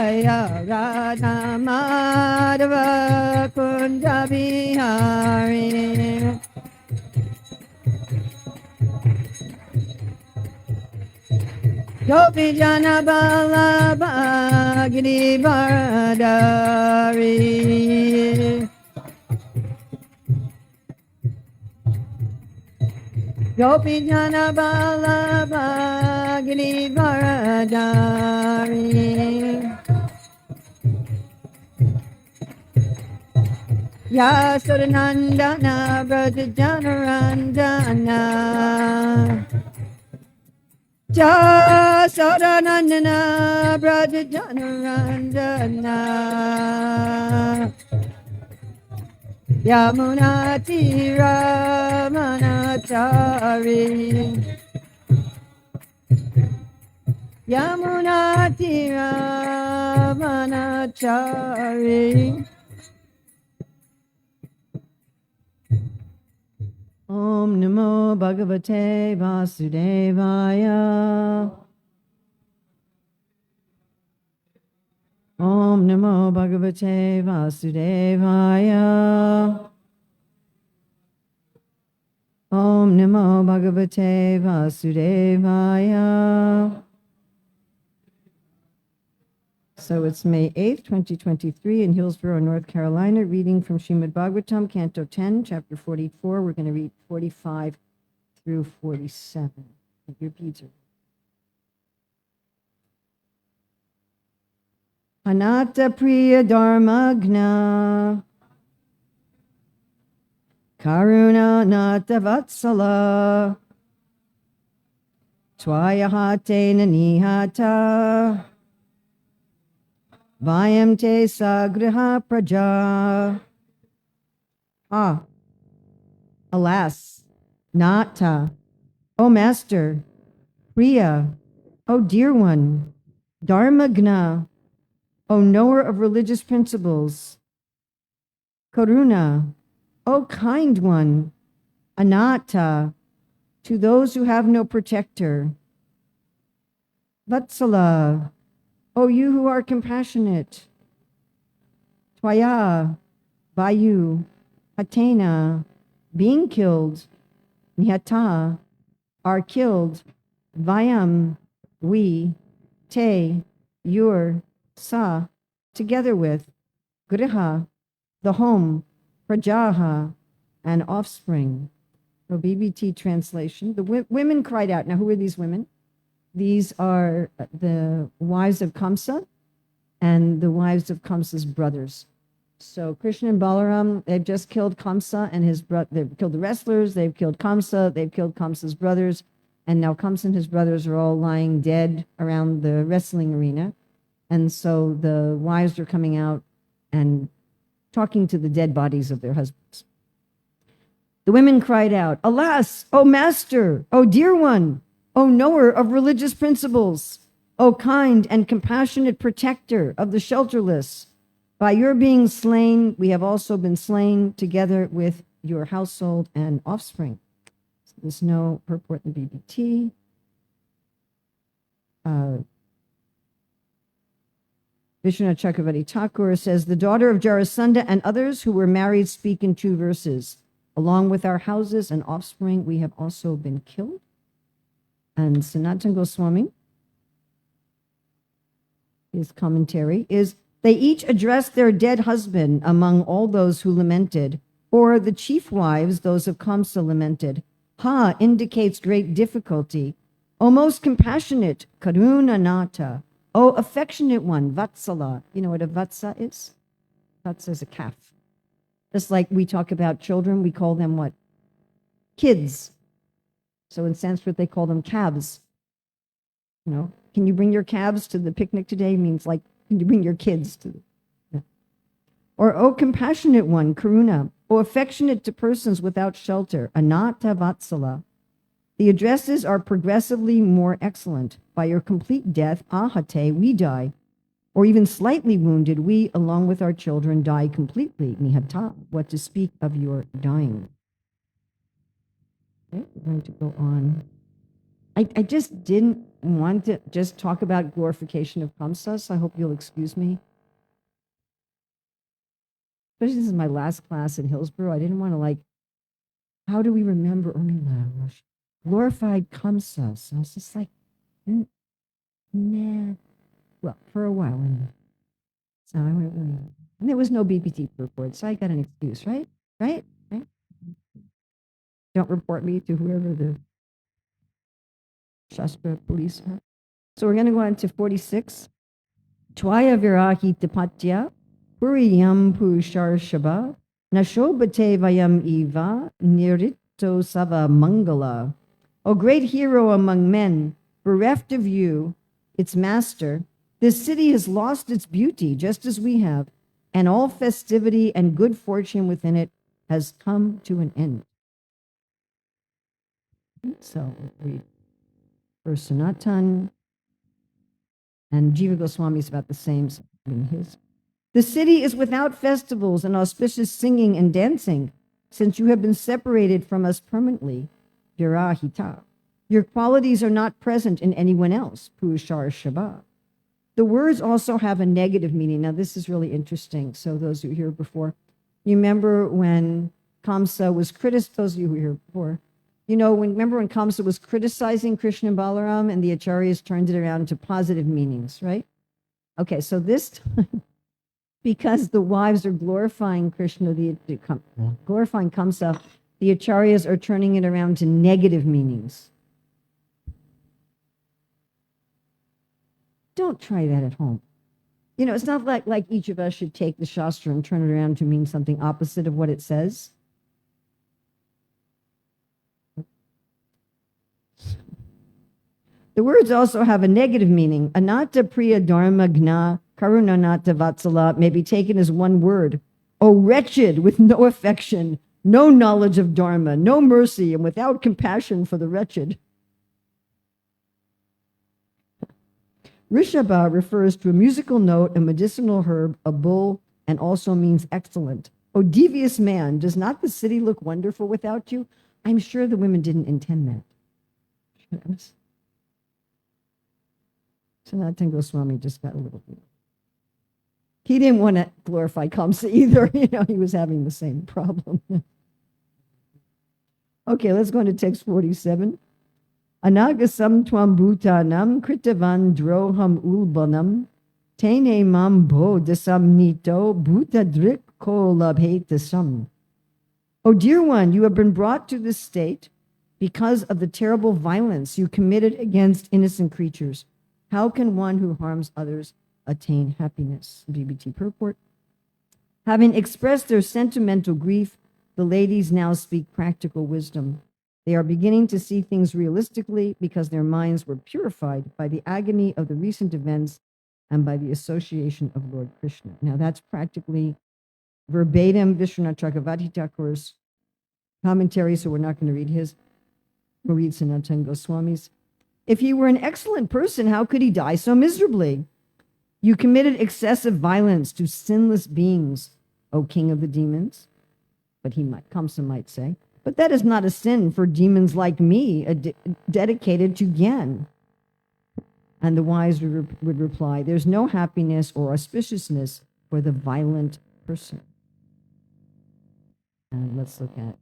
Jaya Radha Madhava Kunja Bihari. Gopi Jana Vallabha Giridharadari. Gopi Jana Vallabha Giridharadari. Yasodanandana Brajajanarandana. Yasodanandana Brajajanarandana. Yamunati Ramanachari. Yamunati Ramanachari. Om Namo Bhagavate Vasudevaya. Om Namo Bhagavate Vasudevaya. Om Namo Bhagavate Vasudevaya. So it's May 8th, 2023 in Hillsborough, North Carolina, reading from Śrīmad-Bhāgavatam, Canto 10, Chapter 44. We're going to read 45 through 47. Your beads are. Anatta Priya Dharmagna Karuna Nata Vatsala Twayahate Nanihata Vayam Te Sagriha Praja. Alas, Nata, O Master, Priya, O dear one, Dharmagna, O knower of religious principles, Karuna, O kind one, Anatta, to those who have no protector, Vatsala, O you who are compassionate, Twaya, by you, Hatena, being killed, Nihata, are killed, Vayam, we, Te, your, Sa, together with, Griha, the home, Prajaha, and offspring. So BBT translation. The women cried out. Now, who are these women? These are the wives of Kamsa and the wives of Kamsa's brothers. So Krishna and Balaram, they've just killed Kamsa and his brother. They've killed the wrestlers. They've killed Kamsa. They've killed Kamsa's brothers. And now Kamsa and his brothers are all lying dead around the wrestling arena. And so the wives are coming out and talking to the dead bodies of their husbands. The women cried out, Alas, O Master, O dear one, O knower of religious principles, O kind and compassionate protector of the shelterless, by your being slain, we have also been slain together with your household and offspring. So there's no purport in BBT. Vishwanath Chakravarti Thakur says, the daughter of Jarasandha and others who were married speak in 2 verses. Along with our houses and offspring, we have also been killed. And Sanatana Goswami, his commentary is, they each addressed their dead husband among all those who lamented, or the chief wives, those of Kamsa, lamented. Ha indicates great difficulty. O most compassionate, Karuna Nata. O affectionate one, Vatsala. You know what a Vatsa is? Vatsa is a calf. Just like we talk about children, we call them what? Kids. So in Sanskrit, they call them calves. You know, can you bring your calves to the picnic today? Means like, can you bring your kids to the... Yeah. Or, O compassionate one, Karuna. O affectionate to persons without shelter, Anata Vatsala. The addresses are progressively more excellent. By your complete death, Ahate, we die. Or even slightly wounded, we, along with our children, die completely. Nihata, what to speak of your dying. Okay, we're going to go on. I just didn't want to just talk about glorification of Kamsa, so I hope you'll excuse me. Especially this is my last class in Hillsborough. I didn't want to how do we remember Urmila? Glorified Kamsa. So I was just like, nah. Well, for a while anyway. So I went, and there was no BPT report, so I got an excuse, right? Right? Don't report me to whoever the Shastra police are. So we're going to go on to 46. Twaya virahi tapatya puriyam purushar shaba nashobate vayam eva nirito sava mangala. O great hero among men, bereft of you, its master, this city has lost its beauty just as we have, and all festivity and good fortune within it has come to an end. So read First Sanatan, and Jiva Goswami is about the same in his. The city is without festivals and auspicious singing and dancing, since you have been separated from us permanently, virahita. Your qualities are not present in anyone else, purushar shaba. The words also have a negative meaning. Now, this is really interesting. So those who were here before, you remember when Kamsa was criticized, those of you who were here before, remember when Kamsa was criticizing Krishna and Balaram and the acharyas turned it around to positive meanings, right? Okay, so this time, because the wives are glorifying Krishna, glorifying Kamsa, the acharyas are turning it around to negative meanings. Don't try that at home. It's not like each of us should take the Shastra and turn it around to mean something opposite of what it says. The words also have a negative meaning. Anatta priya dharma gna karunanata vatsala may be taken as one word. O wretched with no affection, no knowledge of dharma, no mercy, and without compassion for the wretched. Rishabha refers to a musical note, a medicinal herb, a bull, and also means excellent. O devious man, does not the city look wonderful without you? I'm sure the women didn't intend that. Sanatana Goswami just got a little bit. He didn't want to glorify Kamsa either. He was having the same problem. Okay, let's go into text 47. Anagasam twam bhutanam kritavan droham ulbanam tene mambo dasamnito bhutadrik ko labhetasam. O dear one, you have been brought to this state because of the terrible violence you committed against innocent creatures. How can one who harms others attain happiness? BBT purport. Having expressed their sentimental grief, the ladies now speak practical wisdom. They are beginning to see things realistically because their minds were purified by the agony of the recent events and by the association of Lord Krishna. Now that's practically verbatim Vishwanath Chakravarti Thakur's commentary, so we're not going to read his. We'll read Sanatana Goswami's. If he were an excellent person, how could he die so miserably? You committed excessive violence to sinless beings, O king of the demons. But Kamsa might say, but that is not a sin for demons like me, dedicated to Gyan. And the wise would reply, there's no happiness or auspiciousness for the violent person. And let's look at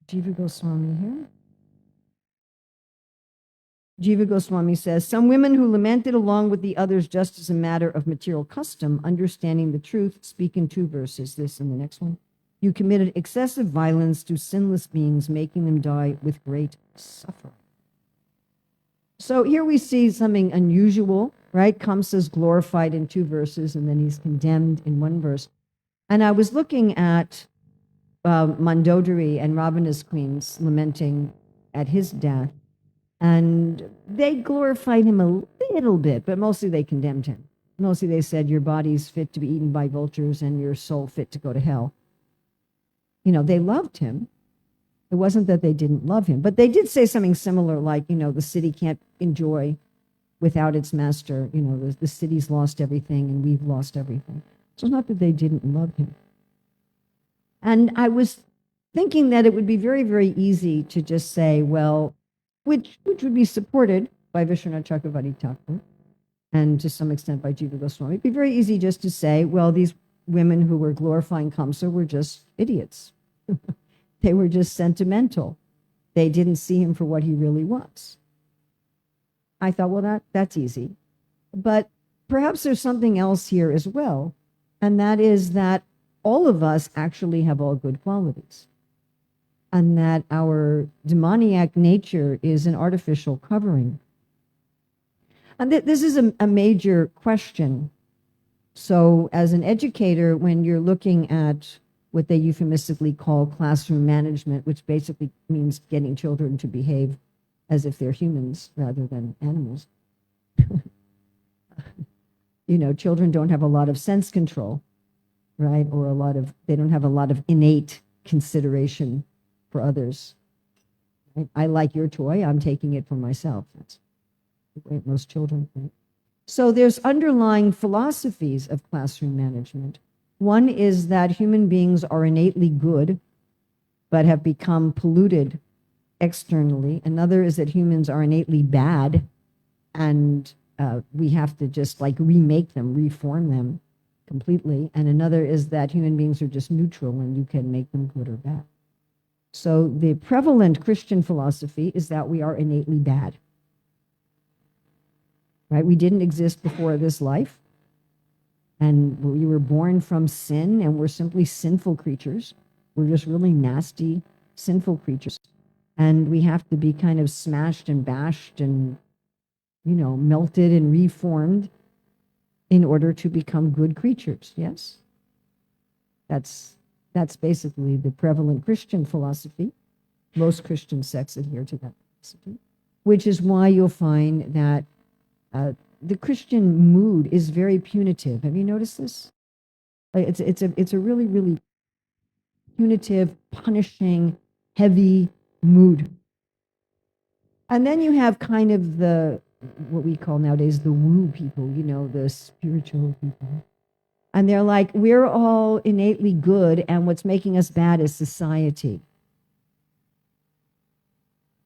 Jiva Goswami here. Jiva Goswami says, some women who lamented along with the others just as a matter of material custom, understanding the truth, speak in two verses, this and the next one. You committed excessive violence to sinless beings, making them die with great suffering. So here we see something unusual, right? Kamsa's glorified in two verses, and then he's condemned in one verse. And I was looking at Mandodari and Ravana's queens lamenting at his death. And they glorified him a little bit, but mostly they condemned him. Mostly they said, your body's fit to be eaten by vultures and your soul fit to go to hell. They loved him. It wasn't that they didn't love him, but they did say something similar like, the city can't enjoy without its master. The city's lost everything and we've lost everything. So it's not that they didn't love him. And I was thinking that it would be very, very easy to just say, well, which would be supported by Vishwanath Chakravarti Thakur, and to some extent by Jiva Goswami. It'd be very easy just to say, well, these women who were glorifying Kamsa were just idiots. They were just sentimental. They didn't see him for what he really was. I thought, well, that's easy. But perhaps there's something else here as well, and that is that all of us actually have all good qualities, and that our demoniac nature is an artificial covering. And this is a major question. So as an educator, when you're looking at what they euphemistically call classroom management, which basically means getting children to behave as if they're humans rather than animals, children don't have a lot of sense control, right? Or they don't have a lot of innate consideration for others. Right? I like your toy, I'm taking it for myself. That's the way most children think. So there's underlying philosophies of classroom management. One is that human beings are innately good, but have become polluted externally. Another is that humans are innately bad, and we have to just remake them, reform them completely. And another is that human beings are just neutral and you can make them good or bad. So the prevalent Christian philosophy is that we are innately bad. Right? We didn't exist before this life, and we were born from sin, and we're simply sinful creatures. We're just really nasty, sinful creatures. And we have to be kind of smashed and bashed and, melted and reformed in order to become good creatures. Yes? That's basically the prevalent Christian philosophy. Most Christian sects adhere to that philosophy, which is why you'll find that the Christian mood is very punitive. Have you noticed this? It's a really, really punitive, punishing, heavy mood. And then you have kind of what we call nowadays the woo people, the spiritual people. And they're like, we're all innately good, and what's making us bad is society.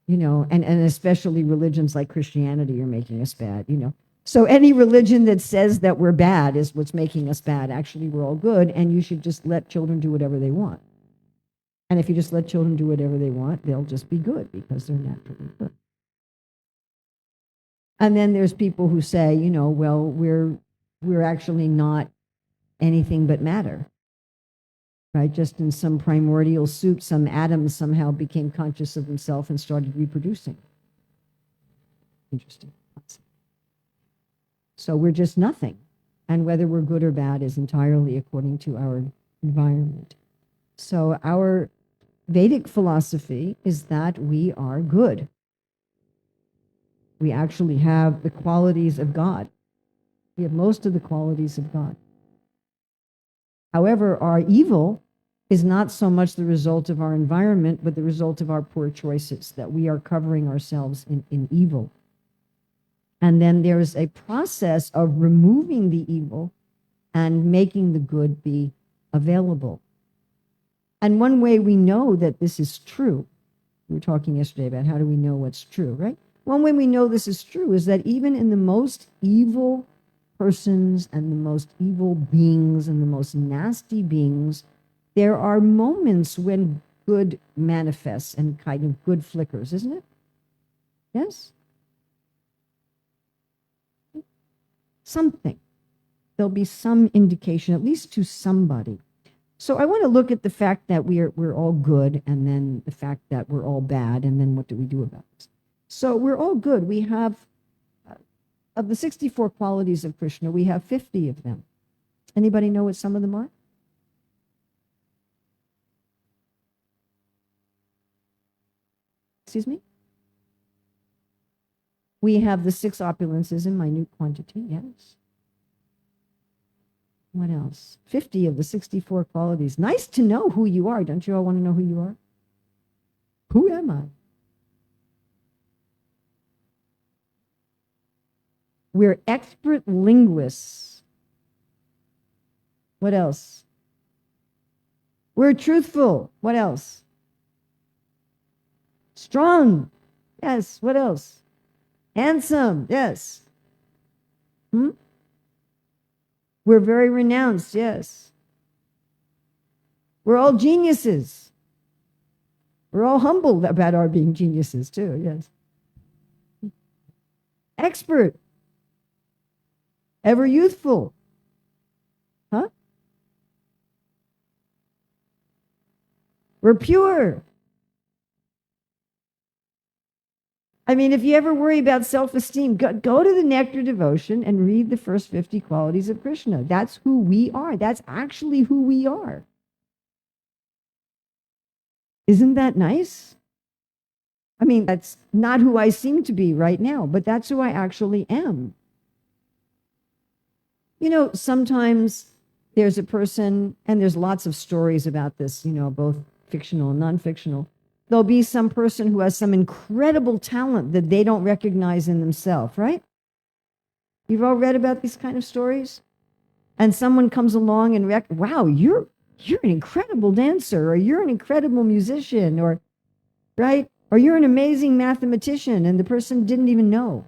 And especially religions like Christianity are making us bad, So any religion that says that we're bad is what's making us bad. Actually, we're all good, and you should just let children do whatever they want. And if you just let children do whatever they want, they'll just be good because they're naturally good. And then there's people who say, well, we're actually not anything but matter. Right? Just in some primordial soup, some atoms somehow became conscious of themselves and started reproducing. Interesting. So we're just nothing. And whether we're good or bad is entirely according to our environment. So our Vedic philosophy is that we are good. We actually have the qualities of God. We have most of the qualities of God. However, our evil is not so much the result of our environment, but the result of our poor choices, that we are covering ourselves in evil. And then there's a process of removing the evil and making the good be available. And one way we know that this is true, we were talking yesterday about how do we know what's true, right? One way we know this is true is that even in the most evil persons and the most evil beings and the most nasty beings, there are moments when good manifests and kind of good flickers, isn't it? Yes? Something. There'll be some indication, at least to somebody. So I want to look at the fact that we're all good, and then the fact that we're all bad, and then what do we do about this? So we're all good. We have, of the 64 qualities of Krishna, we have 50 of them. Anybody know what some of them are? Excuse me? We have the 6 opulences in minute quantity, yes. What else? 50 of the 64 qualities. Nice to know who you are. Don't you all want to know who you are? Who am I? We're expert linguists. What else? We're truthful. What else? Strong. Yes, what else? Handsome, yes. We're very renounced, yes. We're all geniuses. We're all humble about our being geniuses too, yes. Expert. Ever youthful. Huh? We're pure. I mean, if you ever worry about self-esteem, go to the Nectar Devotion and read the first 50 qualities of Krishna. That's who we are. That's actually who we are. Isn't that nice? I mean, that's not who I seem to be right now, but that's who I actually am. You know, sometimes there's a person, and there's lots of stories about this, you know, both fictional and non-fictional. There'll be some person who has some incredible talent that they don't recognize in themselves, right? You've all read about these kind of stories? And someone comes along and wow, you're an incredible dancer, or you're an incredible musician, or right? Or you're an amazing mathematician, and the person didn't even know.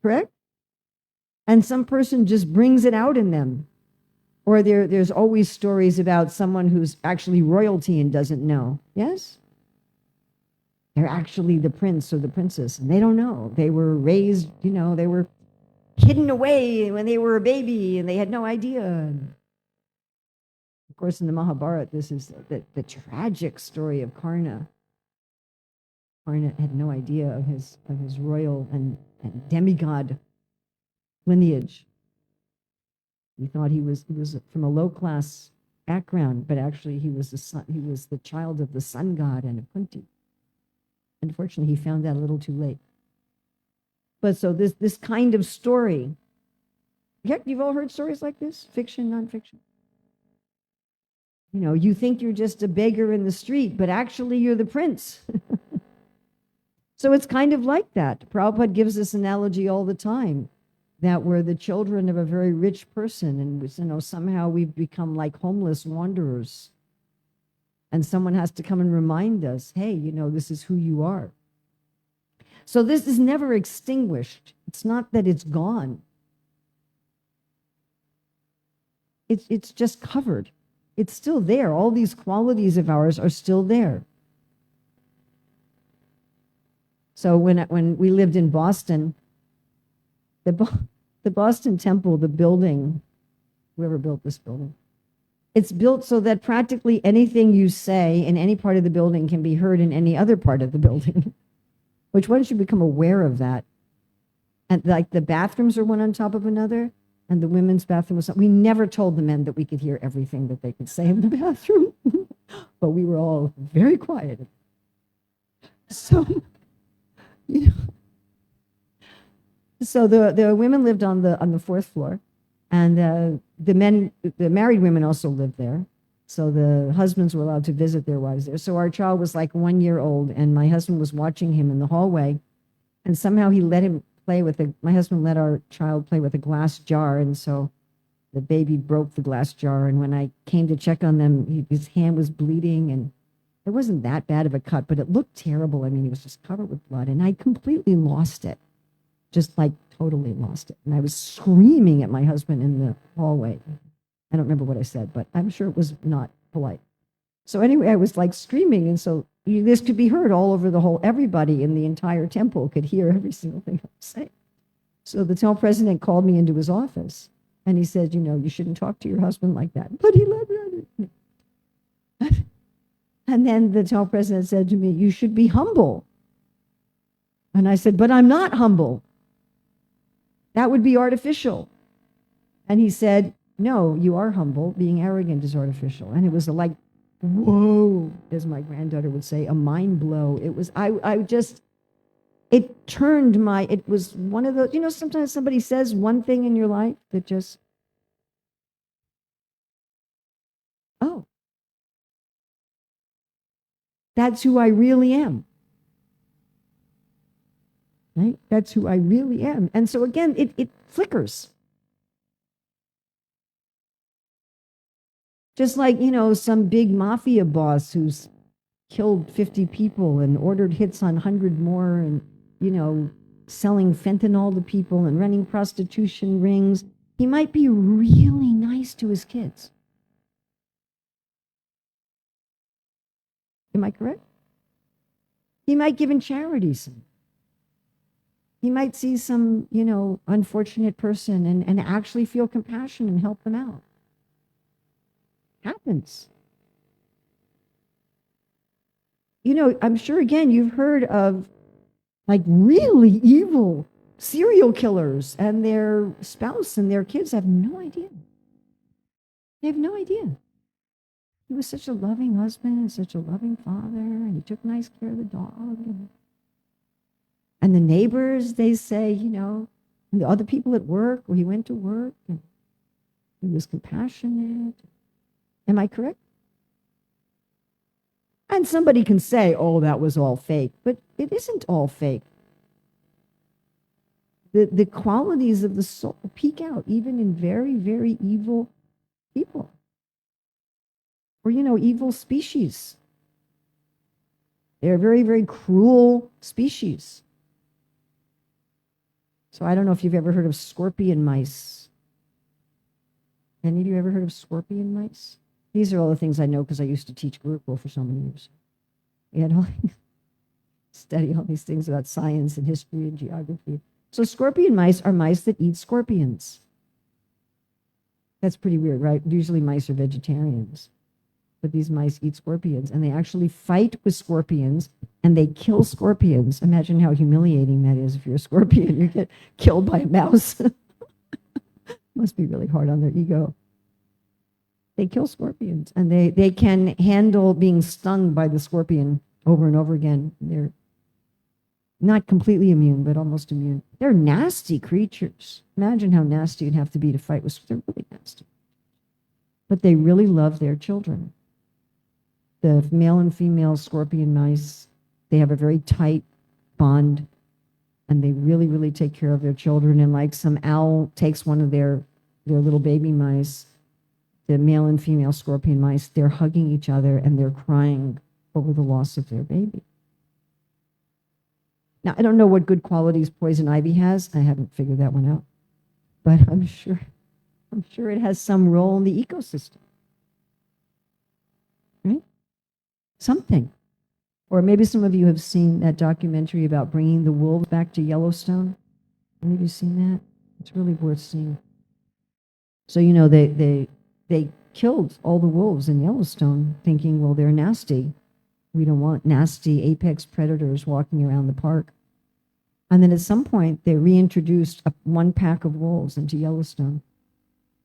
Correct? And some person just brings it out in them. Or there's always stories about someone who's actually royalty and doesn't know. Yes? They're actually the prince or the princess, and they don't know. They were raised, you know, they were hidden away when they were a baby, and they had no idea. Of course, in the Mahabharata, this is the tragic story of Karna. Karna had no idea of his royal and demigod lineage. He thought he was from a low-class background, but actually he was the child of the sun god and of Kunti. Unfortunately, he found that a little too late. But so this kind of story, yeah, you've all heard stories like this, fiction, nonfiction. You know, you think you're just a beggar in the street, but actually you're the prince. So it's kind of like that. Prabhupada gives this analogy all the time, that we're the children of a very rich person, and you know, somehow we've become like homeless wanderers. And someone has to come and remind us, hey, you know, this is who you are. So this is never extinguished. It's not that it's gone. It's just covered. It's still there. All these qualities of ours are still there. So when we lived in Boston, the Boston Temple, the building, whoever built this building, it's built so that practically anything you say in any part of the building can be heard in any other part of the building, which once you become aware of that, and like the bathrooms are one on top of another, and the women's bathroom was, we never told the men that we could hear everything that they could say in the bathroom, but we were all very quiet. So, you know, so the women lived on the fourth floor, and the married women also lived there. So the husbands were allowed to visit their wives there. So our child was like 1 year old, and my husband was watching him in the hallway, and somehow he let him play with my husband let our child play with a glass jar, and so the baby broke the glass jar. And when I came to check on them, his hand was bleeding, and it wasn't that bad of a cut, but it looked terrible. I mean, he was just covered with blood, and I completely lost it. Just like totally lost it. And I was screaming at my husband in the hallway. I don't remember what I said, but I'm sure it was not polite. So anyway, I was like screaming. And so this could be heard all over everybody in the entire temple could hear every single thing I was saying. So the temple president called me into his office, and he said, you know, you shouldn't talk to your husband like that. But he let me. And then the temple president said to me, you should be humble. And I said, but I'm not humble. That would be artificial. And he said, no, you are humble. Being arrogant is artificial. And it was like, whoa, as my granddaughter would say, a mind blow. It was, it was one of those, you know, sometimes somebody says one thing in your life that just, oh, that's who I really am. Right? That's who I really am. And so again, it flickers. Just like, you know, some big mafia boss who's killed 50 people and ordered hits on 100 more. And selling fentanyl to people and running prostitution rings. He might be really nice to his kids. Am I correct? He might give in charities. He might see some, unfortunate person and actually feel compassion and help them out. Happens. I'm sure, again, you've heard of like really evil serial killers, and their spouse and their kids have no idea. They have no idea. He was such a loving husband and such a loving father, and he took nice care of the dog. And the neighbors, they say, and the other people at work, where he went to work, and he was compassionate. Am I correct? And somebody can say, oh, that was all fake, but it isn't all fake. The qualities of the soul peek out even in very, very evil people. Or, evil species. They're very, very cruel species. So I don't know if you've ever heard of scorpion mice. Any of you ever heard of scorpion mice? These are all the things I know because I used to teach group for so many years. We had all study all these things about science and history and geography. So scorpion mice are mice that eat scorpions. That's pretty weird, right? Usually mice are vegetarians. But these mice eat scorpions, and they actually fight with scorpions, and they kill scorpions. Imagine how humiliating that is if you're a scorpion. You get killed by a mouse. Must be really hard on their ego. They kill scorpions, and they can handle being stung by the scorpion over and over again. They're not completely immune, but almost immune. They're nasty creatures. Imagine how nasty you'd have to be to fight with. They're really nasty. But they really love their children. The male and female scorpion mice, they have a very tight bond, and they really, really take care of their children. And like some owl takes one of their little baby mice, the male and female scorpion mice, they're hugging each other and they're crying over the loss of their baby. Now, I don't know what good qualities poison ivy has. I haven't figured that one out. But I'm sure it has some role in the ecosystem. Right? Something. Or maybe some of you have seen that documentary about bringing the wolves back to Yellowstone. Any of you seen that? It's really worth seeing. So, they killed all the wolves in Yellowstone thinking, well, they're nasty. We don't want nasty apex predators walking around the park. And then at some point, they reintroduced one pack of wolves into Yellowstone.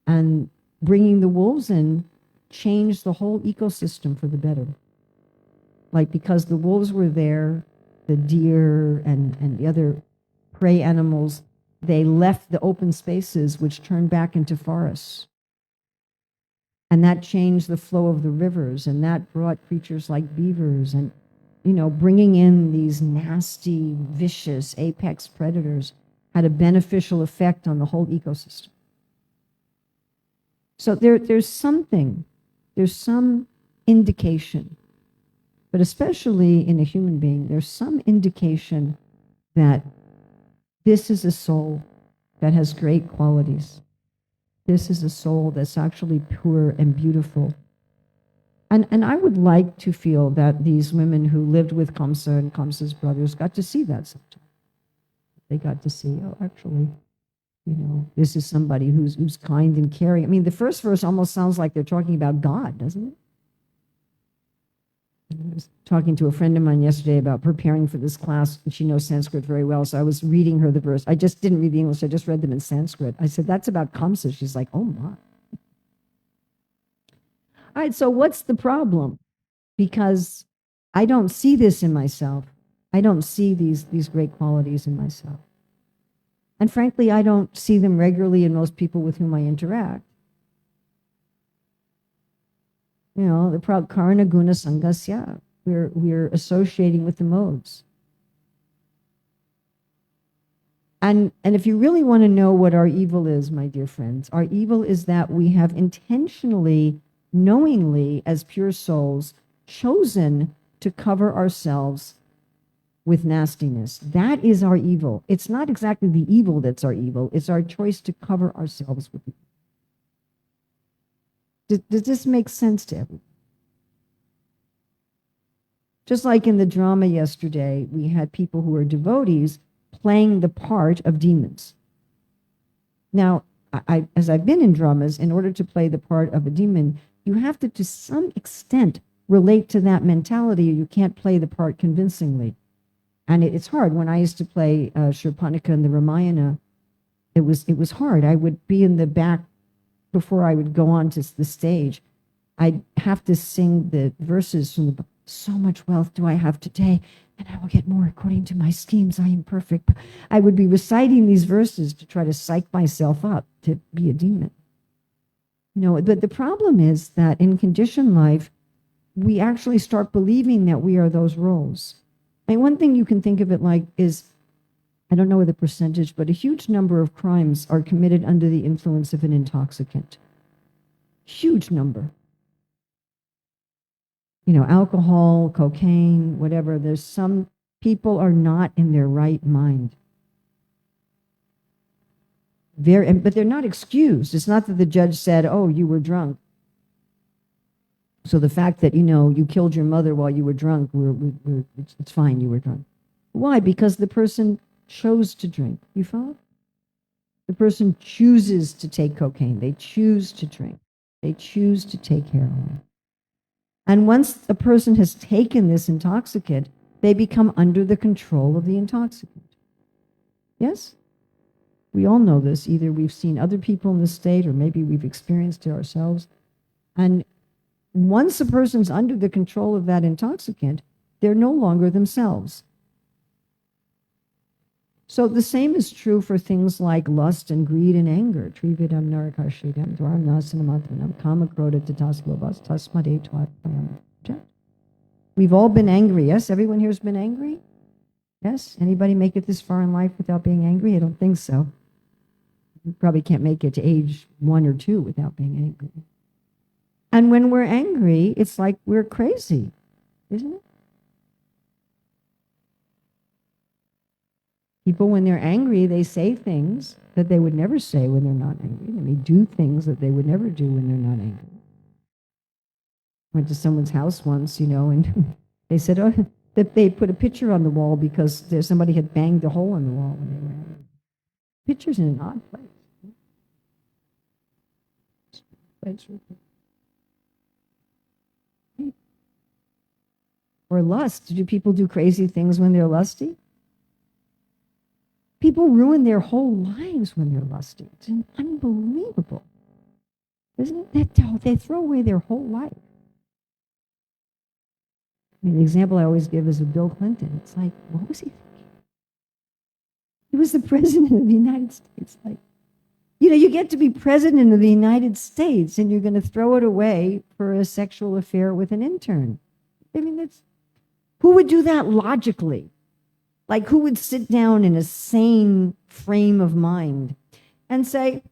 And bringing the wolves in changed the whole ecosystem for the better. Like, because the wolves were there, the deer and the other prey animals, they left the open spaces, which turned back into forests. And that changed the flow of the rivers, and that brought creatures like beavers and, bringing in these nasty, vicious apex predators had a beneficial effect on the whole ecosystem. So there's some indication, but especially in a human being, there's some indication that this is a soul that has great qualities. This is a soul that's actually pure and beautiful. And I would like to feel that these women who lived with Kamsa and Kamsa's brothers got to see that sometime. They got to see, oh, actually, this is somebody who's kind and caring. I mean, the first verse almost sounds like they're talking about God, doesn't it? I was talking to a friend of mine yesterday about preparing for this class, and she knows Sanskrit very well, so I was reading her the verse. I just didn't read the English, I just read them in Sanskrit. I said, that's about Kamsa. She's like, oh my. All right, so what's the problem? Because I don't see this in myself. I don't see these great qualities in myself. And frankly, I don't see them regularly in most people with whom I interact. The karana guna sangasya. We're associating with the modes. And if you really want to know what our evil is, my dear friends, our evil is that we have intentionally, knowingly, as pure souls, chosen to cover ourselves with nastiness. That is our evil. It's not exactly the evil that's our evil. It's our choice to cover ourselves with it. Does this make sense to everyone? Just like in the drama yesterday, we had people who are devotees playing the part of demons. Now, as I've been in dramas, in order to play the part of a demon, you have to some extent, relate to that mentality, or you can't play the part convincingly. And it's hard. When I used to play Shurpanakha in the Ramayana, it was hard. I would be in the back before I would go on to the stage. I'd have to sing the verses from the book. So much wealth do I have today, and I will get more according to my schemes. I am perfect. I would be reciting these verses to try to psych myself up to be a demon. But the problem is that in conditioned life, we actually start believing that we are those roles. And one thing you can think of it like is, I don't know the percentage, but a huge number of crimes are committed under the influence of an intoxicant. Huge number. Alcohol, cocaine, whatever. There's some people are not in their right mind. But they're not excused. It's not that the judge said, oh, you were drunk. So the fact that, you killed your mother while you were drunk, it's fine, you were drunk. Why? Because the person chose to drink. You follow? The person chooses to take cocaine. They choose to drink. They choose to take heroin. And once a person has taken this intoxicant, they become under the control of the intoxicant. Yes? We all know this. Either we've seen other people in the state, or maybe we've experienced it ourselves. And once a person's under the control of that intoxicant, they're no longer themselves. So the same is true for things like lust and greed and anger. Trividam narakashidam dwaram nasanamatvanam kamakroda tataslobas tasmade tvatayam. We've all been angry. Yes? Everyone here has been angry? Yes? Anybody make it this far in life without being angry? I don't think so. You probably can't make it to age 1 or 2 without being angry. And when we're angry, it's like we're crazy, isn't it? People, when they're angry, they say things that they would never say when they're not angry. They may do things that they would never do when they're not angry. Went to someone's house once, and they said, that they put a picture on the wall because somebody had banged a hole in the wall when they were angry. Picture's in an odd place. Or lust. Do people do crazy things when they're lusty? People ruin their whole lives when they're lusty. It's unbelievable. Isn't it? They throw away their whole life. The example I always give is of Bill Clinton. It's like, what was he thinking? He was the president of the United States. You get to be president of the United States and you're going to throw it away for a sexual affair with an intern. Who would do that logically? Who would sit down in a sane frame of mind and say,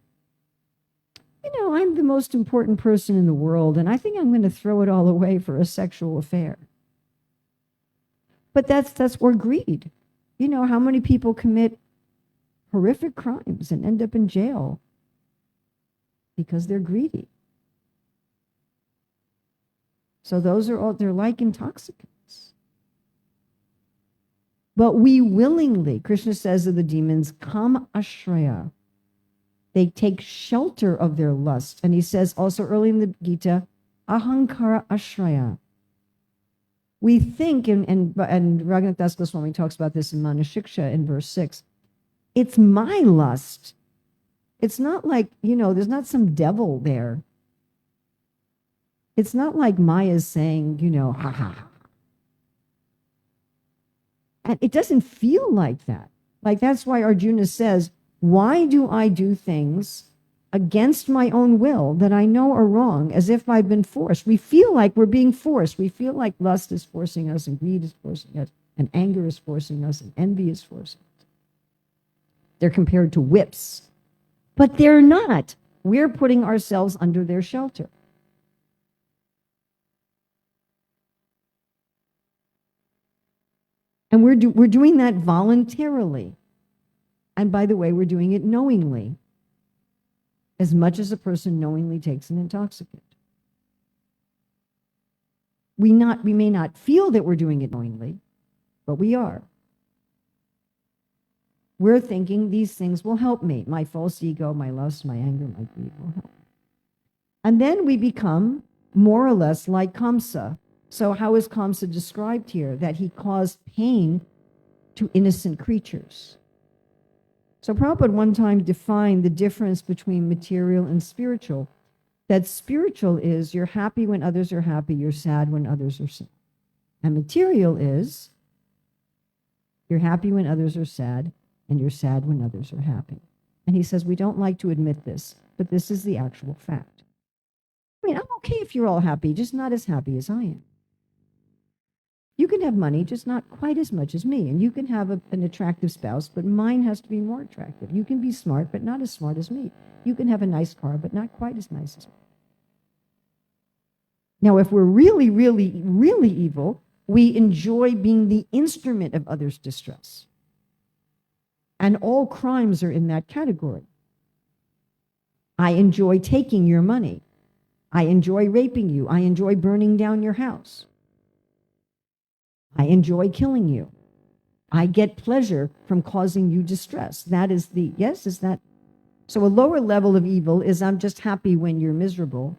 I'm the most important person in the world, and I think I'm going to throw it all away for a sexual affair. But that's or greed. How many people commit horrific crimes and end up in jail because they're greedy? So they're like intoxicants. But we willingly, Krishna says of the demons, kam ashraya. They take shelter of their lust. And he says also early in the Gita, ahankara ashraya. We think, and Raghunath Das Goswami talks about this in Manashiksha in verse 6, it's my lust. It's not like, there's not some devil there. It's not like Maya's saying, ha ha. And it doesn't feel like that. That's why Arjuna says, why do I do things against my own will that I know are wrong, as if I've been forced? We feel like we're being forced. We feel like lust is forcing us, and greed is forcing us, and anger is forcing us, and envy is forcing us. They're compared to whips. But they're not. We're putting ourselves under their shelter. And we're doing that voluntarily. And by the way, we're doing it knowingly, as much as a person knowingly takes an intoxicant. We may not feel that we're doing it knowingly, but we are. We're thinking these things will help me. My false ego, my lust, my anger, my greed will help. And then we become more or less like Kamsa. So how is Kamsa described here? That he caused pain to innocent creatures. So Prabhupada one time defined the difference between material and spiritual. That spiritual is you're happy when others are happy, you're sad when others are sad. And material is you're happy when others are sad, and you're sad when others are happy. And he says, we don't like to admit this, but this is the actual fact. I mean, I'm okay if you're all happy, just not as happy as I am. You can have money, just not quite as much as me. And you can have an attractive spouse, but mine has to be more attractive. You can be smart, but not as smart as me. You can have a nice car, but not quite as nice as me. Now, if we're really, really, really evil, we enjoy being the instrument of others' distress. And all crimes are in that category. I enjoy taking your money. I enjoy raping you. I enjoy burning down your house. I enjoy killing you. I get pleasure from causing you distress. That is the, yes, is that? So a lower level of evil is I'm just happy when you're miserable.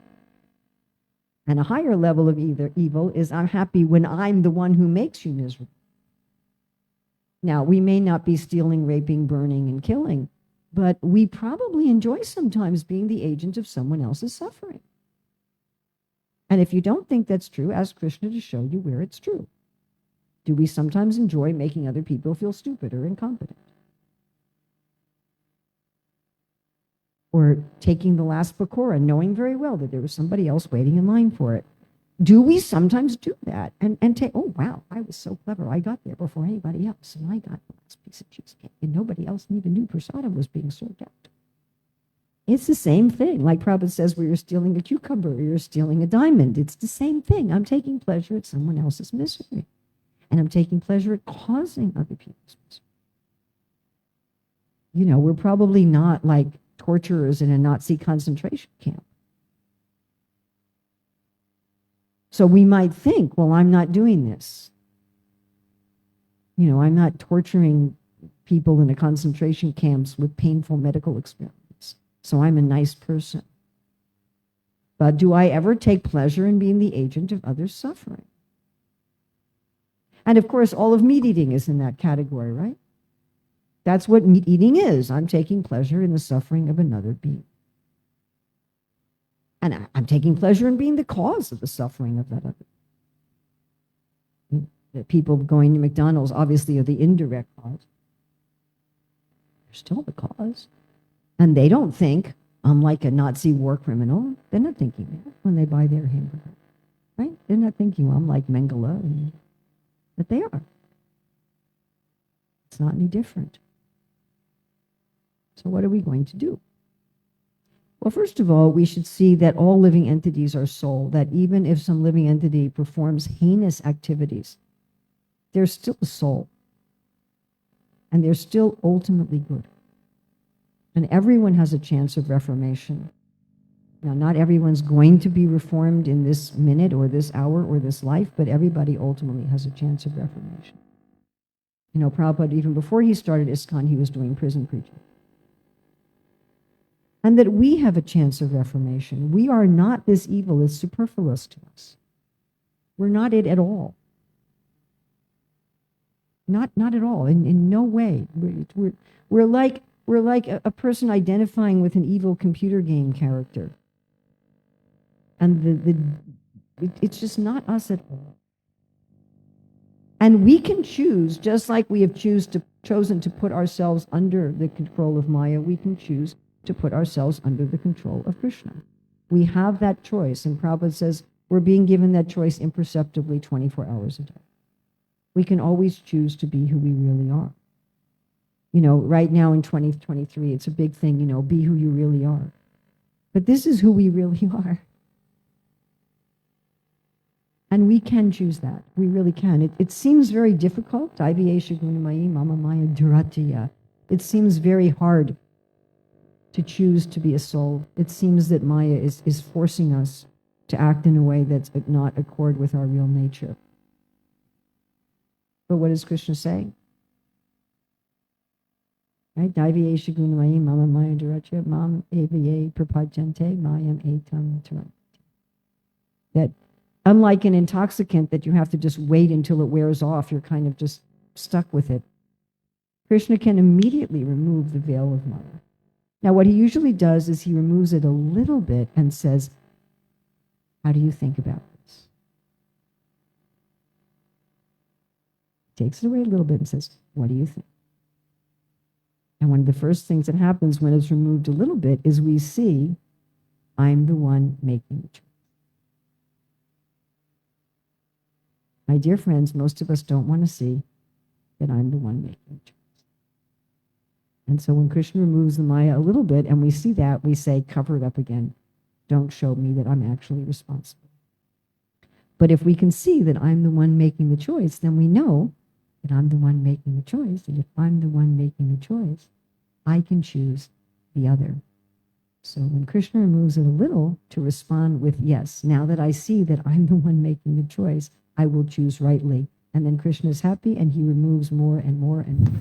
And a higher level of evil is I'm happy when I'm the one who makes you miserable. Now, we may not be stealing, raping, burning, and killing, but we probably enjoy sometimes being the agent of someone else's suffering. And if you don't think that's true, ask Krishna to show you where it's true. Do we sometimes enjoy making other people feel stupid or incompetent? Or taking the last pakora, knowing very well that there was somebody else waiting in line for it. Do we sometimes do that and take, oh, wow, I was so clever. I got there before anybody else, and I got the last piece of cheesecake, and nobody else even knew prasadam was being served out. It's the same thing. Like Prabhupada says, where you're stealing a cucumber or you're stealing a diamond. It's the same thing. I'm taking pleasure at someone else's misery. And I'm taking pleasure at causing other people's misery. You know, we're probably not like torturers in a Nazi concentration camp. So we might think, well, I'm not doing this. You know, I'm not torturing people in the concentration camps with painful medical experiments. So I'm a nice person. But do I ever take pleasure in being the agent of others' suffering? And of course, all of meat eating is in that category, right? That's what meat eating is. I'm taking pleasure in the suffering of another being. And I'm taking pleasure in being the cause of the suffering of that other. The people going to McDonald's obviously are the indirect cause. They're still the cause. And they don't think I'm like a Nazi war criminal. They're not thinking that when they buy their hamburger, right? They're not thinking, well, I'm like Mengele. But they are. It's not any different. So what are we going to do? Well, first of all, we should see that all living entities are soul, that even if some living entity performs heinous activities, they're still a soul. And they're still ultimately good. And everyone has a chance of reformation. Now, not everyone's going to be reformed in this minute or this hour or this life, but everybody ultimately has a chance of reformation. You know, Prabhupada, even before he started ISKCON, he was doing prison preaching. And that we have a chance of reformation. We are not this evil. It's superfluous to us. We're not it at all. Not at all. In no way. We're like a person identifying with an evil computer game character. And it's just not us at all. And we can choose, just like we have chosen to put ourselves under the control of Maya, we can choose to put ourselves under the control of Krishna. We have that choice, and Prabhupada says we're being given that choice imperceptibly 24 hours a day. We can always choose to be who we really are. You know, right now in 2023, it's a big thing, you know, be who you really are. But this is who we really are. And we can choose that. We really can. It seems very difficult. It seems very hard to choose to be a soul. It seems that Maya is forcing us to act in a way that's not accord with our real nature. But what does Krishna say? Right? That unlike an intoxicant that you have to just wait until it wears off, you're kind of just stuck with it. Krishna can immediately remove the veil of Maya. Now, what he usually does is he removes it a little bit and says, how do you think about this? Takes it away a little bit and says, what do you think? And one of the first things that happens when it's removed a little bit is we see, I'm the one making the choice. My dear friends, most of us don't want to see that I'm the one making the choice. And so when Krishna removes the Maya a little bit and we see that, we say, cover it up again. Don't show me that I'm actually responsible. But if we can see that I'm the one making the choice, then we know that I'm the one making the choice. And if I'm the one making the choice, I can choose the other. So when Krishna removes it a little to respond with, yes, now that I see that I'm the one making the choice, I will choose rightly. And then Krishna is happy and he removes more and more and more.